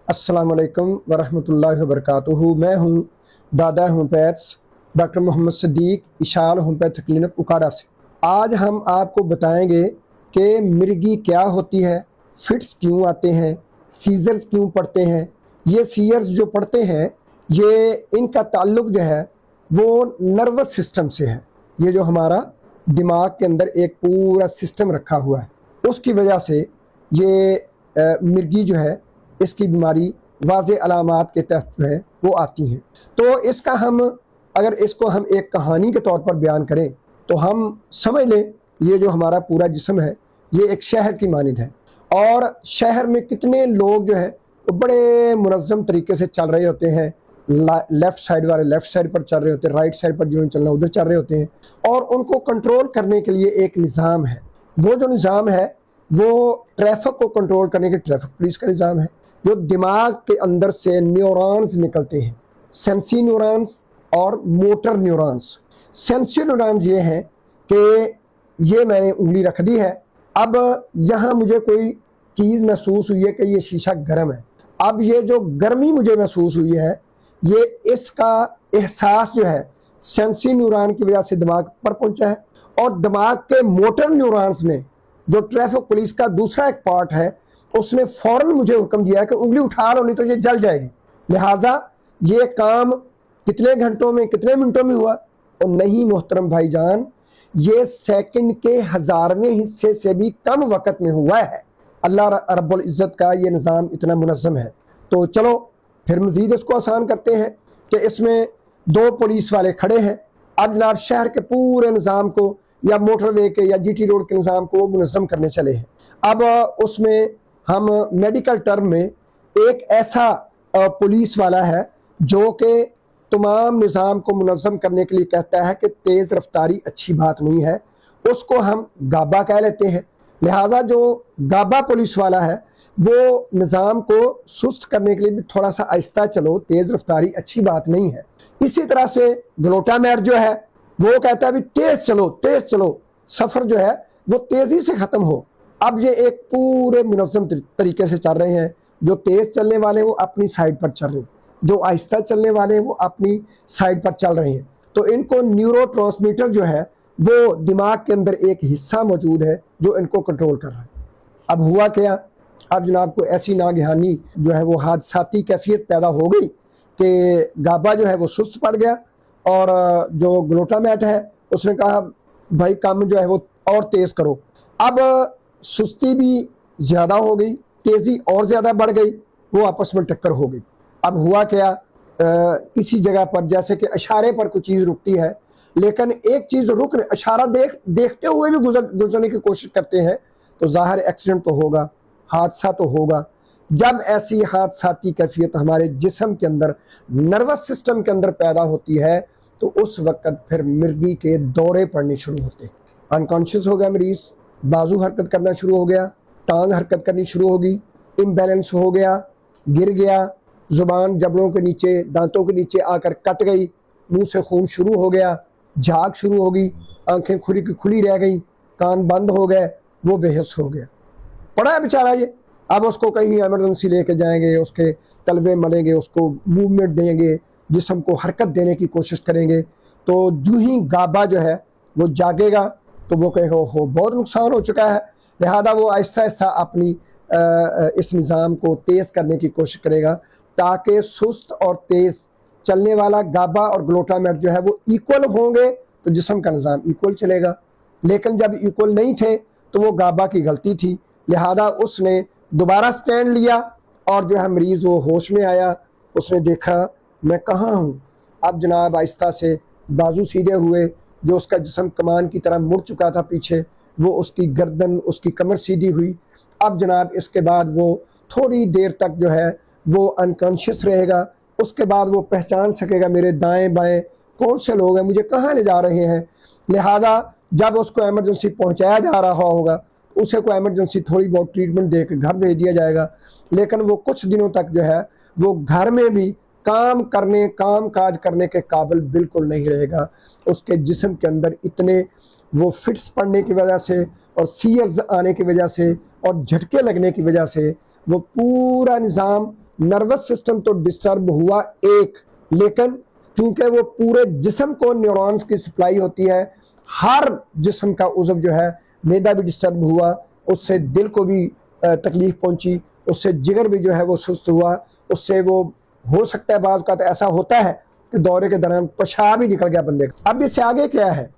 अस्सलाम वालेकुम वरहमतुल्लाहि वबरकातुहू। मैं हूँ Dada homeopaths doctor Mohammad Siddique Ishal homeopath clinic Okara से। आज हम आपको बताएंगे कि मिर्गी क्या होती है, फिट्स क्यों आते हैं, सीजर्स क्यों पड़ते हैं। ये सीजर्स जो पड़ते हैं ये इनका ताल्लुक जो है वो नर्वस सिस्टम से है। ये जो हमारा दिमाग के अंदर एक पूरा सिस्टम रखा हुआ है उसकी वजह से ये मिर्गी जो है इसकी बीमारी वाज़े अलामात के तहत जो है वो आती हैं। तो इसका अगर इसको हम एक कहानी के तौर पर बयान करें तो हम समझ लें ये जो हमारा पूरा जिस्म है ये एक शहर की मानिंद है और शहर में कितने लोग जो है वो बड़े मुनज़्ज़म तरीके से चल रहे होते हैं। लेफ़्ट साइड वाले लेफ़्ट साइड पर चल रहे होते हैं, राइट साइड पर जिन्होंने चलना उधर चल रहे होते हैं और उनको कंट्रोल करने के लिए एक निज़ाम है। वो जो निज़ाम है वो ट्रैफिक को कंट्रोल करने के ट्रैफिक पुलिस का निज़ाम है। जो दिमाग के अंदर से न्यूरॉन्स निकलते हैं, सेंसी न्यूरॉन्स और मोटर न्यूरॉन्स। सेंसी न्यूरॉन्स ये हैं कि ये मैंने उंगली रख दी है, अब यहाँ मुझे कोई चीज़ महसूस हुई है कि ये शीशा गर्म है। अब ये जो गर्मी मुझे महसूस हुई है ये इसका एहसास जो है सेंसी न्यूरॉन की वजह से दिमाग पर पहुंचा है और दिमाग के मोटर न्यूरॉन्स ने, जो ट्रैफिक पुलिस का दूसरा एक पार्ट है, उसने फौरन मुझे हुक्म दिया कि उंगली उठा लो नहीं तो ये जल जाएगी। लिहाजा ये काम कितने घंटों में कितने मिनटों में हुआ? और नहीं मोहतरम भाईजान, ये सेकंड के हज़ारवें हिस्से से भी कम वक़्त में हुआ है। अल्लाह रब्बुल इज़्ज़त का ये निज़ाम इतना मुनज़्ज़म है। तो चलो फिर मज़ीद इसको आसान करते हैं कि इसमें दो पुलिस वाले खड़े हैं। अब जनाब शहर के पूरे निज़ाम को या मोटरवे के या जीटी रोड के निज़ाम को मुनज़्ज़म करने चले हैं। अब उसमें हम मेडिकल टर्म में एक ऐसा पुलिस वाला है जो कि तमाम निज़ाम को मुनज़्ज़म करने के लिए कहता है कि तेज़ रफ्तारी अच्छी बात नहीं है, उसको हम गाबा कह लेते हैं। लिहाजा जो गाबा पुलिस वाला है वो निज़ाम को सुस्त करने के लिए भी थोड़ा सा आहिस्ता चलो, तेज़ रफ्तारी अच्छी बात नहीं है। इसी तरह से ग्लूटामेट जो है वो कहता है भी तेज़ चलो, सफ़र जो है वो तेज़ी से ख़त्म हो। अब ये एक पूरे मुनज़्ज़म तरीके से चल रहे हैं। जो तेज़ चलने वाले वो अपनी साइड पर चल रहे हैं, जो आहिस्ता चलने वाले वो अपनी साइड पर चल रहे हैं। तो इनको न्यूरोट्रांसमीटर जो है वो दिमाग के अंदर एक हिस्सा मौजूद है जो इनको कंट्रोल कर रहा है। अब हुआ क्या, अब जनाब को ऐसी नागहानी जो है वो हादसाती कैफियत पैदा हो गई कि गाबा जो है वो सुस्त पड़ गया और जो ग्लूटामेट है उसने कहा भाई काम जो है वो और तेज़ करो। अब सुस्ती भी ज़्यादा हो गई, तेज़ी और ज़्यादा बढ़ गई, वो आपस में टक्कर हो गई। अब हुआ क्या, किसी जगह पर जैसे कि इशारे पर कोई चीज़ रुकती है लेकिन एक चीज़ इशारा देखते हुए भी गुजरने की कोशिश करते हैं तो ज़ाहिर एक्सीडेंट तो होगा, हादसा तो होगा। जब ऐसी हादसाती कैफियत हमारे जिस्म के अंदर, नर्वस सिस्टम के अंदर पैदा होती है तो उस वक़्त फिर मिर्गी के दौरे पड़ने शुरू होते हैं। अनकॉन्शियस हो गया मरीज़, बाजू हरकत करना शुरू हो गया, टांग हरकत करनी शुरू हो गई, इम्बैलेंस हो गया, गिर गया, ज़ुबान जबड़ों के नीचे, दांतों के नीचे आकर कट गई, मुंह से खून शुरू हो गया, झाग शुरू हो गई, आंखें खुली की खुली रह गई, कान बंद हो गए, वो बेहोश हो गया। पड़ा है बेचारा ये। अब उसको कहीं एमरजेंसी लेके जाएंगे, उसके तलवे मलेंगे, उसको मूवमेंट देंगे, जिस्म को हरकत देने की कोशिश करेंगे। तो जो ही गाबा जो है वो जागेगा तो वो कहेगा हो बहुत नुकसान हो चुका है। लिहाजा वो आहिस्ता आहिस्ता अपनी इस निज़ाम को तेज़ करने की कोशिश करेगा ताकि सुस्त और तेज़ चलने वाला गाबा और ग्लूटामेट जो है वो इक्वल होंगे तो जिस्म का निज़ाम इक्वल चलेगा। लेकिन जब इक्वल नहीं थे तो वो गाबा की गलती थी। लिहाजा उसने दोबारा स्टैंड लिया और जो है मरीज़ वो होश में आया, उसने देखा मैं कहाँ हूँ। अब जनाब आहिस्ता से बाजू सीधे हुए, जो उसका जिस्म कमान की तरह मुड़ चुका था पीछे, वो उसकी गर्दन, उसकी कमर सीधी हुई। अब जनाब इसके बाद वो थोड़ी देर तक जो है वो अनकॉन्शियस रहेगा। उसके बाद वो पहचान सकेगा मेरे दाएं बाएं कौन से लोग हैं, मुझे कहाँ ले जा रहे हैं। लिहाजा जब उसको एमरजेंसी पहुँचाया जा रहा होगा उसे को एमरजेंसी थोड़ी बहुत ट्रीटमेंट दे के घर भेज दिया जाएगा। लेकिन वो कुछ दिनों तक जो है वो घर में भी काम काज करने के काबिल बिल्कुल नहीं रहेगा। उसके जिस्म के अंदर इतने वो फिट्स पड़ने की वजह से और सीयर्स आने की वजह से और झटके लगने की वजह से वो पूरा निज़ाम नर्वस सिस्टम तो डिस्टर्ब हुआ एक, लेकिन चूंकि वो पूरे जिस्म को न्यूरॉन्स की सप्लाई होती है, हर जिस्म का उज़व जो है, मैदा भी डिस्टर्ब हुआ, उससे दिल को भी तकलीफ पहुंची, उससे जिगर भी जो है वो सुस्त हुआ, उससे वो हो सकता है बाज़ औक़ात ऐसा होता है कि दौरे के दौरान पेशाब ही निकल गया बंदे का। अब इससे आगे क्या है?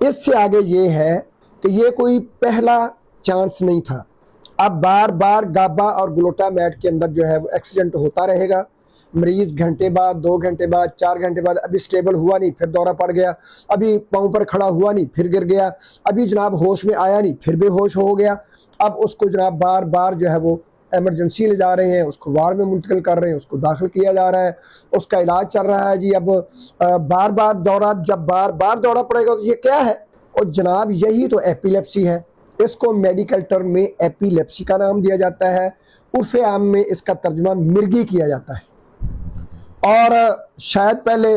इससे आगे ये है कि ये कोई पहला चांस नहीं था। अब बार बार गाबा और ग्लूटामेट के अंदर जो है वो एक्सीडेंट होता रहेगा। मरीज़ घंटे बाद, 2 घंटे बाद, 4 घंटे बाद, अभी स्टेबल हुआ नहीं, फिर दौरा पड़ गया, अभी पाँव पर खड़ा हुआ नहीं, फिर गिर गया, अभी जनाब होश में आया नहीं, फिर बेहोश हो गया। अब उसको जनाब बार बार जो है वो एमरजेंसी ले जा रहे हैं, उसको वार्ड में मुंतकिल कर रहे हैं, उसको दाखिल किया जा रहा है, उसका इलाज चल रहा है जी। अब बार बार दौरा, जब बार बार दौरा पड़ेगा तो ये क्या है? और जनाब यही तो एपिलेप्सी है। इसको मेडिकल टर्म में एपिलेप्सी का नाम दिया जाता है, उर्फ़े आम में इसका तर्जुमा मिर्गी किया जाता है। और शायद पहले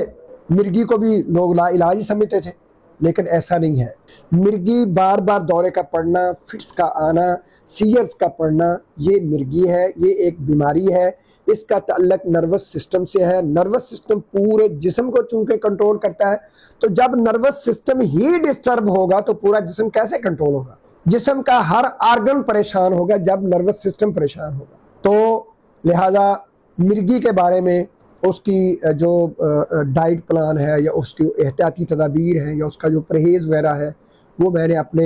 मिर्गी को भी लोग लाइलाज ही समझते थे, लेकिन ऐसा नहीं है। मिर्गी बार बार दौरे का पड़ना, फिट्स का आना, सीजर्स का पड़ना, ये मिर्गी है, ये एक बीमारी है। इसका ताल्लुक नर्वस सिस्टम से है। नर्वस सिस्टम पूरे जिस्म को चूंकि कंट्रोल करता है, तो जब नर्वस सिस्टम ही डिस्टर्ब होगा तो पूरा जिस्म कैसे कंट्रोल होगा? जिस्म का हर आर्गन परेशान होगा जब नर्वस सिस्टम परेशान होगा। तो लिहाजा मिर्गी के बारे में उसकी जो डाइट प्लान है या उसकी एहतियाती तदाबीर हैं या उसका जो परहेज़ वगैरह है, वो मैंने अपने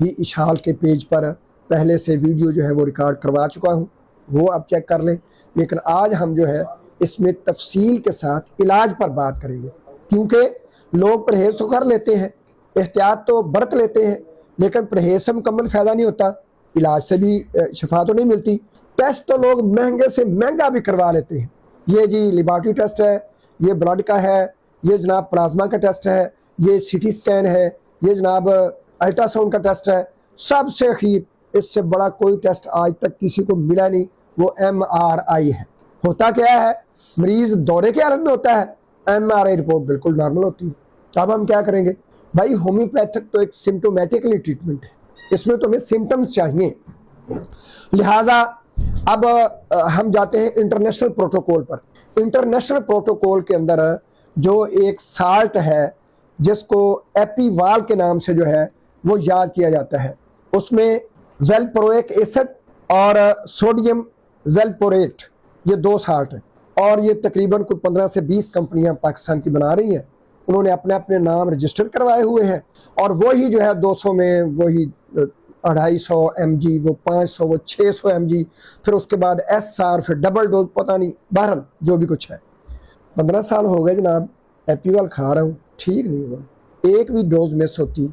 ही इशाल के पेज पर पहले से वीडियो जो है वो रिकॉर्ड करवा चुका हूँ, वो आप चेक कर लें। लेकिन आज हम जो है इसमें तफसील के साथ इलाज पर बात करेंगे, क्योंकि लोग परहेज़ तो कर लेते हैं, एहतियात तो बरत लेते हैं, लेकिन परहेज़ से मुकम्मल फ़ायदा नहीं होता, इलाज से भी शफा तो नहीं मिलती। टेस्ट तो लोग महंगे से महंगा भी करवा लेते हैं। ये जी लेबॉरेटरी टेस्ट है, ये ब्लड का है, ये जनाब प्लाज्मा का टेस्ट है, ये सीटी स्कैन है, ये जनाब अल्ट्रासाउंड का टेस्ट है। सबसे अखीर इससे बड़ा कोई टेस्ट आज तक किसी को मिला नहीं, वो MRI है। होता क्या है? मरीज़ दौरे की हालत में होता है, MRI रिपोर्ट बिल्कुल नॉर्मल होती है। तब हम क्या करेंगे भाई? होम्योपैथिक तो एक सिम्टोमेटिकली ट्रीटमेंट है, इसमें तो हमें सिम्टम्स चाहिए। लिहाजा अब हम जाते हैं इंटरनेशनल प्रोटोकॉल पर। इंटरनेशनल प्रोटोकॉल के अंदर जो एक साल्ट है जिसको एपीवाल के नाम से जो है वो याद किया जाता है, उसमें वेलप्रोइक एसिड और सोडियम वेलपोरेट, ये 2 साल्ट हैं, और ये तकरीबन कोई 15 से 20 कंपनियां पाकिस्तान की बना रही हैं। उन्होंने अपने अपने नाम रजिस्टर करवाए हुए हैं, और वही जो है 200 में वही 250 mg, वो 500, वो 600 mg, फिर उसके बाद SR, फिर डबल डोज, पता नहीं, बहरहाल जो भी कुछ है। 15 साल हो गए जनाब एपीवाल खा रहा हूँ, ठीक नहीं हुआ, एक भी डोज मिस होती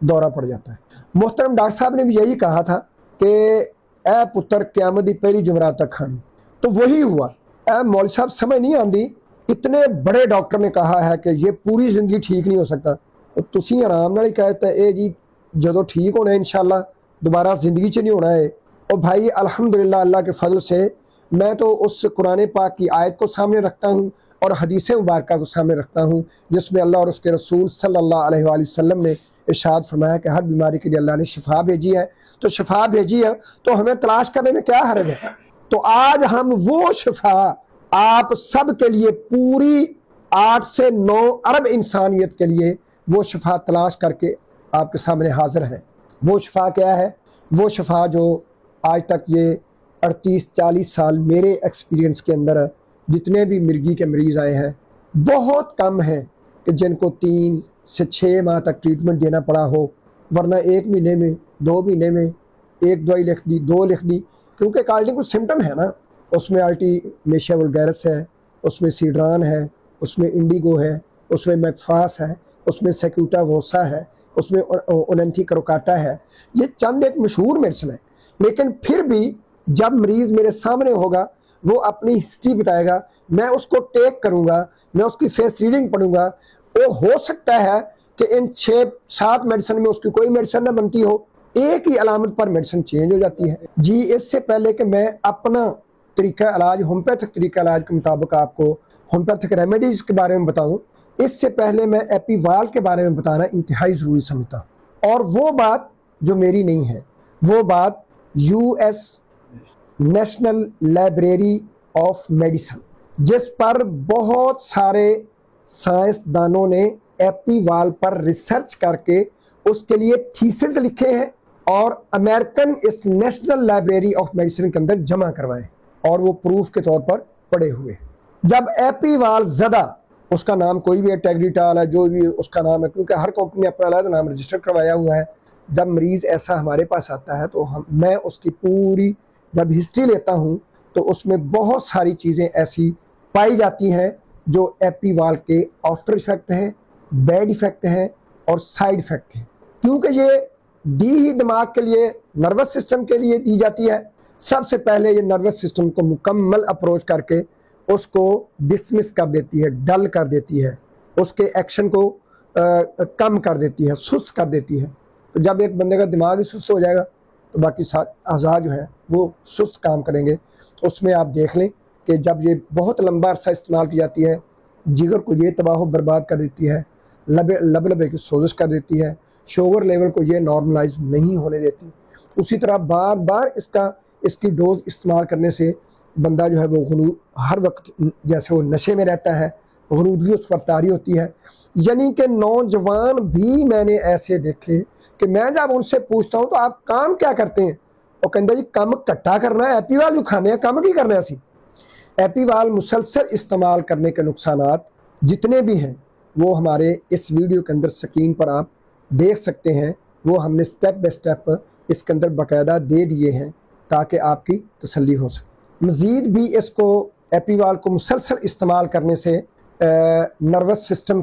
दौरा पड़ जाता है। मोहतरम डॉक्टर साहब ने भी यही कहा था कि ए पुत्र क़यामत दी पहली जुमरात तक खानी, तो वही हुआ। ए मौलवी साहब समझ नहीं आती, इतने बड़े डॉक्टर ने कहा है कि ये पूरी ज़िंदगी ठीक नहीं हो सकता, तो तुसी आराम नाल ही कहते ए जी जो ठीक होना है इंशाल्लाह, दोबारा ज़िंदगी च नहीं होना है। और भाई अल्हम्दुलिल्लाह अल्लाह के फजल से मैं तो उस कुरान पाक की आयत को सामने रखता हूँ और हदीस मुबारक को सामने रखता हूँ, जिसमें अल्लाह और उसके रसूल सल्लल्लाहु अलैहि वसल्लम ने इरशाद फरमाया कि हर बीमारी के लिए अल्लाह ने शिफा भेजी है। तो शिफा भेजी है तो हमें तलाश करने में क्या हर्ज है? तो आज हम वो शिफा आप सब के लिए, पूरी 8 से 9 अरब इंसानियत के लिए वो शिफा तलाश करके आपके सामने हाजिर है। वो शिफा क्या है? वो शिफा जो आज तक ये 38-40 साल मेरे एक्सपीरियंस के अंदर जितने भी मिर्गी के मरीज़ आए हैं, बहुत कम हैं कि जिनको 3 से 6 माह तक ट्रीटमेंट देना पड़ा हो, वरना 1 महीने में, 2 महीने में 1 दवाई लिख दी, 2 लिख दी, क्योंकि कार्डियक कुछ सिम्टम है ना, उसमें आर्टिमेशिया वल्गैरिस है, उसमें सीड्रान है, उसमें इंडिगो है, उसमें मैकफास है, उसमें सेक्यूटावोसा है, उसमें ओनेंटी क्रोकाटा है। ये चंद एक मशहूर मेडिसिन है, लेकिन फिर भी जब मरीज़ मेरे सामने होगा वो अपनी हिस्ट्री बताएगा, मैं उसको टेक करूँगा, मैं उसकी फेस रीडिंग पढ़ूँगा। वो हो सकता है कि इन 6-7 मेडिसिन में उसकी कोई मेडिसिन ना बनती हो, एक ही अलामत पर मेडिसिन चेंज हो जाती है। जी, इससे पहले कि मैं अपना तरीका इलाज, होम्योपैथिक तरीका इलाज के मुताबिक आपको होम्योपैथिक रेमेडीज़ के बारे में बताऊँ, इससे पहले मैं एपीवाल के बारे में बताना इंतहाई ज़रूरी समझता हूँ। और वो बात जो मेरी नहीं है, वो बात US national library of medicine, جس پر بہت سارے سائنسدانوں نے ایپیوال پر ریسرچ کر کے اس کے لیے تھیسز لکھے ہیں اور امریکن اس نیشنل لائبریری آف میڈیسن کے اندر جمع کروائے اور وہ پروف کے طور پر پڑے ہوئے۔ جب ایپیوال زدہ، اس کا نام کوئی بھی ہے، ٹیگریٹال ہے، جو بھی اس کا نام ہے، کیونکہ ہر کمپنی نے اپنا علیحدہ نام رجسٹر کروایا ہوا ہے۔ جب مریض ایسا ہمارے پاس آتا ہے تو میں اس کی پوری جب ہسٹری لیتا ہوں تو اس میں بہت ساری چیزیں ایسی پائی جاتی ہیں جو ایپیوال کے آفٹر ایفیکٹ ہیں، بیڈ ایفیکٹ ہیں اور سائیڈ ایفیکٹ ہیں، کیونکہ یہ دی ہی دماغ کے لیے، نروس سسٹم کے لیے دی جاتی ہے۔ سب سے پہلے یہ نروس سسٹم کو مکمل اپروچ کر کے اس کو ڈسمس کر دیتی ہے، ڈل کر دیتی ہے، اس کے ایکشن کو کم کر دیتی ہے، سست کر دیتی ہے۔ تو جب ایک بندے کا دماغ ہی سست ہو جائے گا تو باقی اعضاء جو ہیں وہ سست کام کریں گے۔ اس میں آپ دیکھ لیں کہ جب یہ بہت لمبا عرصہ استعمال کی جاتی ہے، جگر کو یہ تباہ و برباد کر دیتی ہے، لبے کی سوزش کر دیتی ہے، شوگر لیول کو یہ نارملائز نہیں ہونے دیتی۔ اسی طرح بار بار اس کی ڈوز استعمال کرنے سے بندہ جو ہے وہ ہر وقت جیسے وہ نشے میں رہتا ہے، غنودگی اس پر طاری ہوتی ہے۔ یعنی کہ نوجوان بھی میں نے ایسے دیکھے کہ میں جب ان سے پوچھتا ہوں تو آپ کام کیا کرتے ہیں، وہ کہتے ہیں جی کم کٹا کرنا ہے، ایپیوال جو کھانے ہیں کم کی کرنا ہے۔ ایپیوال مسلسل استعمال کرنے کے نقصانات جتنے بھی ہیں وہ ہمارے اس ویڈیو کے اندر سکرین پر آپ دیکھ سکتے ہیں، وہ ہم نے سٹیپ بائی سٹیپ اس کے اندر باقاعدہ دے دیے ہیں تاکہ آپ کی تسلی ہو سکے۔ مزید بھی اس کو ایپیوال کو مسلسل استعمال کرنے سے نروس سسٹم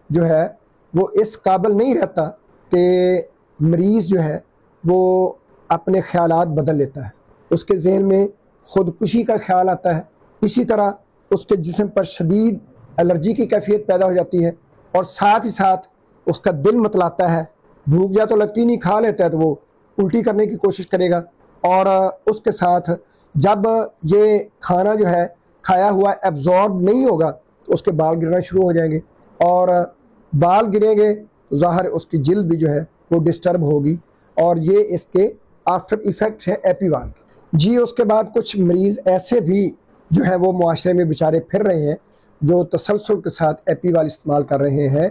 جو ہے وہ اس قابل نہیں رہتا کہ مریض جو ہے وہ اپنے خیالات بدل لیتا ہے، اس کے ذہن میں خودکشی کا خیال آتا ہے، اسی طرح اس کے جسم پر شدید الرجی کی کیفیت پیدا ہو جاتی ہے، اور ساتھ ہی ساتھ اس کا دل متلاتا ہے، بھوک جا تو لگتی نہیں، کھا لیتا ہے تو وہ الٹی کرنے کی کوشش کرے گا، اور اس کے ساتھ جب یہ کھانا جو ہے کھایا ہوا ایبزارب نہیں ہوگا تو اس کے بال گرنا شروع ہو جائیں گے، اور بال گریں گے تو ظاہر اس کی جلد بھی جو ہے وہ ڈسٹرب ہوگی، اور یہ اس کے آفٹر ایفیکٹس ہیں ایپیوال کے۔ جی اس کے بعد کچھ مریض ایسے بھی جو ہے وہ معاشرے میں بیچارے پھر رہے ہیں جو تسلسل کے ساتھ ایپیوال استعمال کر رہے ہیں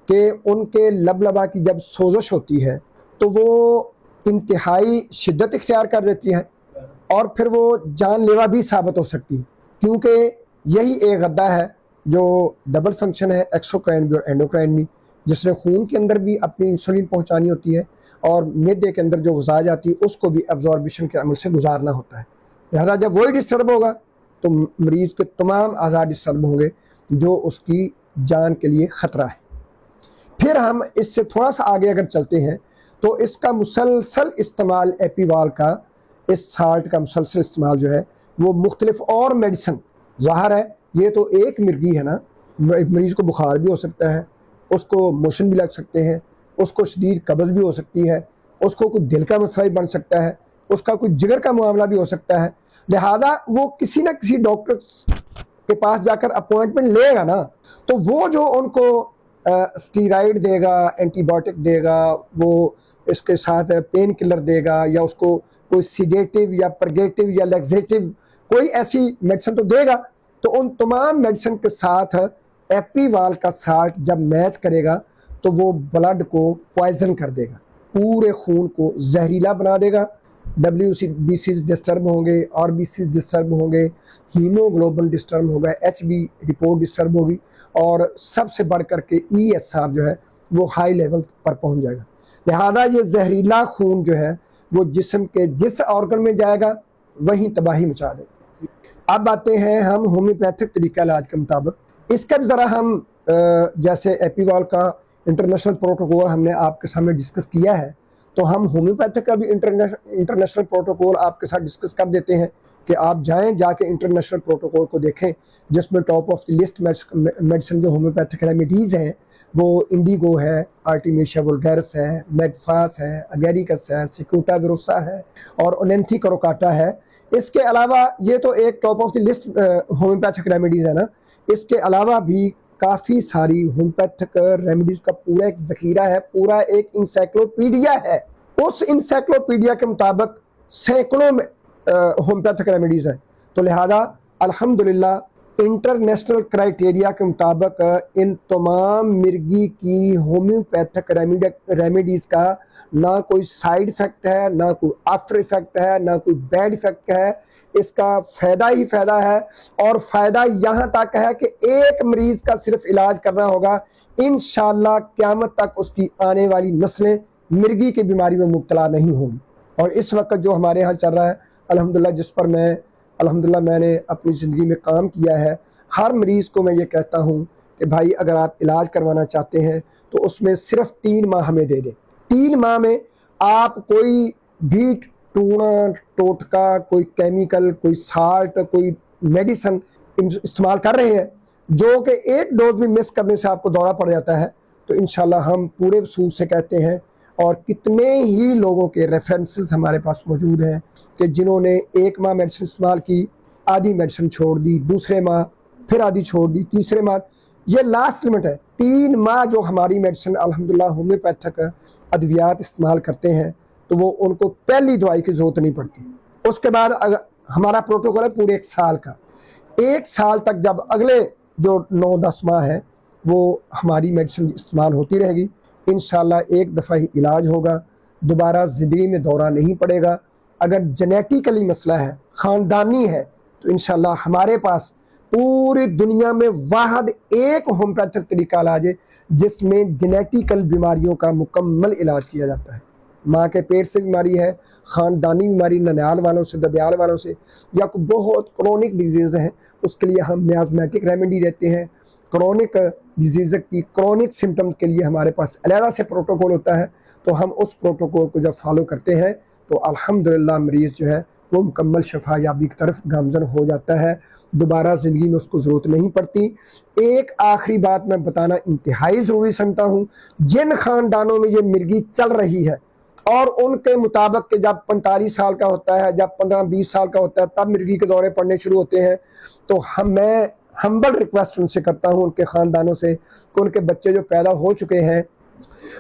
کہ ان کے لبا کی جب سوزش ہوتی ہے تو وہ انتہائی شدت اختیار کر دیتی ہے اور پھر وہ جان لیوا بھی ثابت ہو سکتی ہے، کیونکہ یہی ایک غدہ ہے جو ڈبل فنکشن ہے، ایکسوکرائن بھی اور اینڈوکرائن بھی، جس نے خون کے اندر بھی اپنی انسولین پہنچانی ہوتی ہے اور معدے کے اندر جو غذا جاتی ہے اس کو بھی ایبزاربیشن کے عمل سے گزارنا ہوتا ہے۔ لہذا جب وہی ڈسٹرب ہوگا تو مریض کے تمام اعضاء ڈسٹرب ہوں گے جو اس کی جان کے لیے خطرہ ہے۔ پھر ہم اس سے تھوڑا سا آگے اگر چلتے ہیں تو اس کا مسلسل استعمال ایپیوال کا، اس سالٹ کا مسلسل استعمال جو ہے وہ مختلف اور میڈیسن، ظاہر ہے یہ تو ایک مرگی ہے نا، مریض کو بخار بھی ہو سکتا ہے، اس کو موشن بھی لگ سکتے ہیں، اس کو شدید قبض بھی ہو سکتی ہے، اس کو کوئی دل کا مسئلہ بھی بن سکتا ہے، اس کا کوئی جگر کا معاملہ بھی ہو سکتا ہے۔ لہذا وہ کسی نہ کسی ڈاکٹر کے پاس جا کر اپوائنٹمنٹ لے گا نا، تو وہ جو ان کو اسٹیرائڈ دے گا، اینٹی بایوٹک دے گا، وہ اس کے ساتھ پین کلر دے گا، یا اس کو کوئی سیڈیٹیو یا پرگیٹیو یا لیگزیٹیو کوئی ایسی میڈیسن تو دے گا، تو ان تمام میڈیسن کے ساتھ ایپیوال کا سالٹ جب میچ کرے گا تو وہ بلڈ کو پوائزن کر دے گا، پورے خون کو زہریلا بنا دے گا، WBCs ڈسٹرب ہوں گے، RBCs ڈسٹرب ہوں گے، ہیموگلوبن ڈسٹرب ہوگا، HB رپورٹ ڈسٹرب ہوگی، اور سب سے بڑھ کر کے ESR جو ہے وہ ہائی لیول پر پہنچ جائے گا۔ لہذا یہ زہریلا خون جو ہے وہ جسم کے جس آرگن میں جائے گا وہیں تباہی مچا دے گا۔ اب آتے ہیں ہم ہومیوپیتھک طریقہ علاج کے مطابق، اس کا بھی ذرا ہم جیسے ایپیوال کا انٹرنیشنل پروٹوکول ہم نے آپ کے سامنے ڈسکس کیا ہے، تو ہم ہومیوپیتھک کا بھی انٹرنیشنل پروٹوکول آپ کے ساتھ ڈسکس کر دیتے ہیں کہ آپ جائیں جا کے انٹرنیشنل پروٹوکول کو دیکھیں، جس میں top of the list medicine جو ہومیوپیتھک ریمیڈیز ہیں وہ انڈیگو ہے، آرٹیمیشیا وولگیرس ہے، میڈفاس ہے، اگیریکس ہے، سیکوٹا ویروسا ہے اور اونینتھی کروکاٹا ہے۔ اس کے علاوہ یہ تو ایک top of the list homeopathic remedies ہے نا، اس کے علاوہ بھی کافی ساری ہومیوپیتھک ریمیڈیز کا پورا ایک ذخیرہ ہے، پورا ایک انسائکلوپیڈیا ہے۔ اس انسائکلوپیڈیا کے مطابق سینکڑوں میں ہومیوپیتھک ریمیڈیز ہیں. تو لہذا الحمدللہ انٹرنیشنل کرائٹیریا کے مطابق ان تمام مرغی کی ہومیوپیتھک ریمیڈیز کا نہ کوئی سائیڈ افیکٹ ہے، نہ کوئی آفٹر افیکٹ ہے، نہ کوئی بیڈ افیکٹ ہے. اس کا فائدہ ہی فائدہ ہے، اور فائدہ یہاں تک ہے کہ ایک مریض کا صرف علاج کرنا ہوگا، انشاءاللہ قیامت تک اس کی آنے والی نسلیں مرغی کی بیماری میں مبتلا نہیں ہوں گی. اور اس وقت جو ہمارے ہاں چل رہا ہے الحمدللہ، جس پر میں نے اپنی زندگی میں کام کیا ہے، ہر مریض کو میں یہ کہتا ہوں کہ بھائی اگر آپ علاج کروانا چاہتے ہیں تو اس میں صرف 3 ماہ ہمیں دے دیں. 3 ماہ میں آپ کوئی بھی ٹونا ٹوٹکا، کوئی کیمیکل، کوئی سالٹ، کوئی میڈیسن استعمال کر رہے ہیں جو کہ ایک ڈوز بھی مس کرنے سے آپ کو دورہ پڑ جاتا ہے، تو انشاءاللہ ہم پورے وصول سے کہتے ہیں، اور کتنے ہی لوگوں کے ریفرنسز ہمارے پاس موجود ہیں کہ جنہوں نے 1 ماہ میڈیسن استعمال کی، آدھی میڈیسن چھوڑ دی، دوسرے ماہ پھر آدھی چھوڑ دی، تیسرے ماہ. یہ لاسٹ لمٹ ہے 3 ماہ جو ہماری میڈیسن الحمدللہ ہومیوپیتھک ادویات استعمال کرتے ہیں تو وہ ان کو پہلی دوائی کی ضرورت نہیں پڑتی. اس کے بعد ہمارا پروٹوکول ہے پورے 1 سال کا. 1 سال تک جب اگلے جو 9-10 ماہ ہے وہ ہماری میڈیسن استعمال ہوتی رہے گی. انشاءاللہ ایک دفعہ ہی علاج ہوگا، دوبارہ زندگی میں دورہ نہیں پڑے گا. اگر جنیٹیکلی مسئلہ ہے، خاندانی ہے، تو انشاءاللہ ہمارے پاس پوری دنیا میں واحد ایک ہومیوپیتھک طریقہ علاج ہے جس میں جنیٹیکل بیماریوں کا مکمل علاج کیا جاتا ہے. ماں کے پیٹ سے بیماری ہے، خاندانی بیماری ننیال والوں سے، ددیال والوں سے، یا کوئی بہت کرونک ڈیزیز ہیں، اس کے لیے ہم میازمیٹک ریمیڈی دیتے ہیں. کرونک ڈیزیز کی کرونک سمٹمز کے لیے ہمارے پاس علیحدہ سے پروٹوکول ہوتا ہے. تو ہم اس پروٹوکول کو جب فالو کرتے ہیں تو الحمدللہ مریض جو ہے وہ مکمل شفا یابی کی طرف گامزن ہو جاتا ہے، دوبارہ زندگی میں اس کو ضرورت نہیں پڑتی. ایک آخری بات میں بتانا انتہائی ضروری سمجھتا ہوں، جن خاندانوں میں یہ مرغی چل رہی ہے اور ان کے مطابق کہ جب 45 سال کا ہوتا ہے، جب 15-20 سال کا ہوتا ہے تب مرغی کے دورے پڑنے شروع ہوتے ہیں، تو میں ہمبل ریکویسٹ ان سے کرتا ہوں، ان کے خاندانوں سے، کہ ان کے بچے جو پیدا ہو چکے ہیں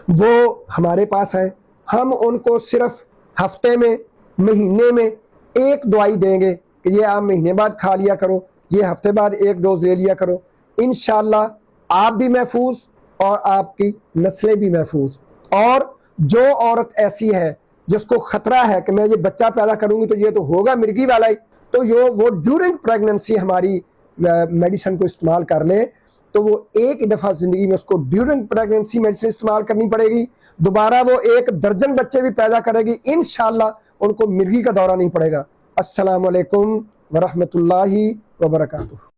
وہ ہمارے پاس ہیں. ہم ان کو صرف ہفتے میں، مہینے میں ایک دوائی دیں گے کہ یہ آپ مہینے بعد کھا لیا کرو، یہ ہفتے بعد ایک ڈوز لے لیا کرو. انشاءاللہ آپ بھی محفوظ اور آپ کی نسلیں بھی محفوظ. اور جو عورت ایسی ہے جس کو خطرہ ہے کہ میں یہ بچہ پیدا کروں گی تو یہ تو ہوگا مرغی والا ہی، تو وہ ڈیورنگ پریگننسی ہماری میڈیسن کو استعمال کر لیں، تو وہ ایک دفعہ زندگی میں اس کو ڈیورنگ پریگننسی میڈیسن استعمال کرنی پڑے گی، دوبارہ وہ 1 درجن بچے بھی پیدا کرے گی، انشاءاللہ ان کو مرغی کا دورہ نہیں پڑے گا. السلام علیکم ورحمۃ اللہ وبرکاتہ.